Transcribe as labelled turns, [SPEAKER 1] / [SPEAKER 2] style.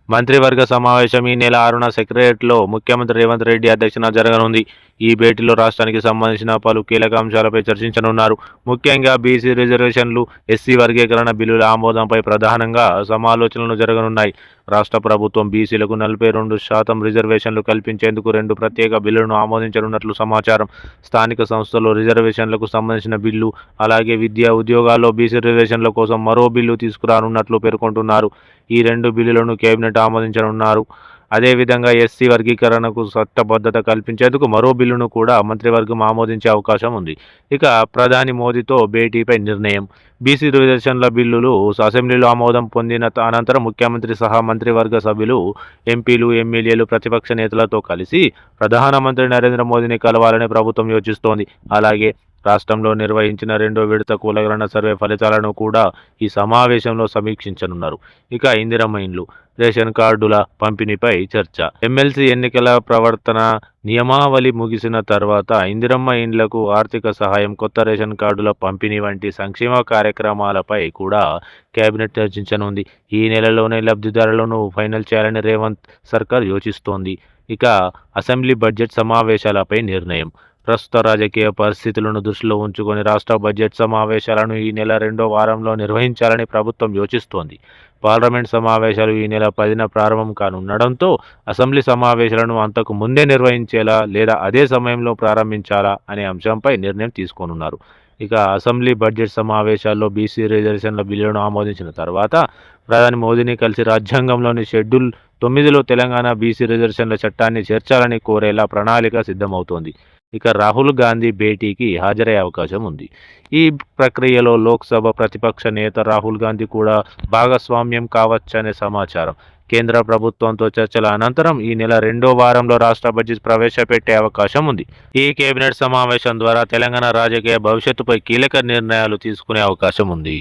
[SPEAKER 1] మంత్రివర్గ సమావేశం ఈ నెల 6న సెక్రటేరియట్లో ముఖ్యమంత్రి రేవంత్ రెడ్డి అధ్యక్షతన జరగనుంది. ఈ భేటీలో రాష్ట్రానికి సంబంధించిన పలు కీలక అంశాలపై చర్చించనున్నారు. ముఖ్యంగా బీసీ రిజర్వేషన్లు, ఎస్సీ వర్గీకరణ బిల్లుల ఆమోదంపై ప్రధానంగా సమాలోచనలు జరగనున్నాయి. రాష్ట్ర ప్రభుత్వం బీసీలకు 42% రిజర్వేషన్లు కల్పించేందుకు 2 ప్రత్యేక బిల్లులను ఆమోదించనున్నట్లు సమాచారం. స్థానిక సంస్థల్లో రిజర్వేషన్లకు సంబంధించిన బిల్లు, అలాగే విద్యా, ఉద్యోగాల్లో బీసీ రిజర్వేషన్ల కోసం మరో బిల్లు తీసుకురానున్నట్లు పేర్కొంటున్నారు. ఈ 2 బిల్లులను కేబినెట్ ఆమోదించనున్నారు. అదేవిధంగా ఎస్సీ వర్గీకరణకు చట్టబద్ధత కల్పించేందుకు మరో బిల్లును కూడా మంత్రివర్గం ఆమోదించే అవకాశం ఉంది. ఇక ప్రధాని మోదీతో భేటీపై నిర్ణయం. బీసీ రిజర్వేషన్ల బిల్లులు అసెంబ్లీలో ఆమోదం పొందిన అనంతరం ముఖ్యమంత్రి సహా మంత్రివర్గ సభ్యులు, ఎంపీలు, ఎమ్మెల్యేలు ప్రతిపక్ష నేతలతో కలిసి ప్రధానమంత్రి నరేంద్ర మోదీని కలవాలని ప్రభుత్వం యోచిస్తోంది. అలాగే రాష్ట్రంలో నిర్వహించిన 2వ విడత కులగణన సర్వే ఫలితాలను కూడా ఈ సమావేశంలో సమీక్షించనున్నారు. ఇక ఇందిరమ్మ ఇండ్లు, రేషన్ కార్డుల పంపిణీపై చర్చ. ఎమ్మెల్సీ ఎన్నికల ప్రవర్తన నియమావళి ముగిసిన తర్వాత ఇందిరమ్మ ఇండ్లకు ఆర్థిక సహాయం, కొత్త రేషన్ కార్డుల పంపిణీ వంటి సంక్షేమ కార్యక్రమాలపై కూడా కేబినెట్ చర్చించనుంది. ఈ నెలలోనే లబ్ధిదారులను ఫైనల్ చేయాలని రేవంత్ సర్కార్ యోచిస్తోంది. ఇక అసెంబ్లీ బడ్జెట్ సమావేశాలపై నిర్ణయం. ప్రస్తుత రాజకీయ పరిస్థితులను దృష్టిలో ఉంచుకొని రాష్ట్ర బడ్జెట్ సమావేశాలను ఈ నెల 2వ వారంలో నిర్వహించాలని ప్రభుత్వం యోచిస్తోంది. పార్లమెంట్ సమావేశాలు ఈ నెల 10న ప్రారంభం కానుండడంతో అసెంబ్లీ సమావేశాలను అంతకు ముందే నిర్వహించేలా లేదా అదే సమయంలో ప్రారంభించాలా అనే అంశంపై నిర్ణయం తీసుకోనున్నారు. ఇక అసెంబ్లీ బడ్జెట్ సమావేశాల్లో బీసీ రిజర్వేషన్ల బిల్లును ఆమోదించిన తర్వాత ప్రధాని మోదీని కలిసి రాజ్యాంగంలోని షెడ్యూల్ 9లో తెలంగాణ బీసీ రిజర్వేషన్ల చట్టాన్ని చేర్చాలని కోరేలా ప్రణాళిక సిద్ధమవుతోంది. ఇక రాహుల్ గాంధీ భేటీకి హాజరయ్యే అవకాశం ఉంది. ఈ ప్రక్రియలో లోక్సభ ప్రతిపక్ష నేత రాహుల్ గాంధీ కూడా భాగస్వామ్యం కావచ్చనే సమాచారం. కేంద్ర ప్రభుత్వంతో చర్చల అనంతరం ఈ నెల 2వ వారంలో రాష్ట్ర బడ్జెట్ ప్రవేశపెట్టే అవకాశం ఉంది. ఈ కేబినెట్ సమావేశం ద్వారా తెలంగాణ రాజకీయ భవిష్యత్తుపై కీలక నిర్ణయాలు తీసుకునే అవకాశం ఉంది.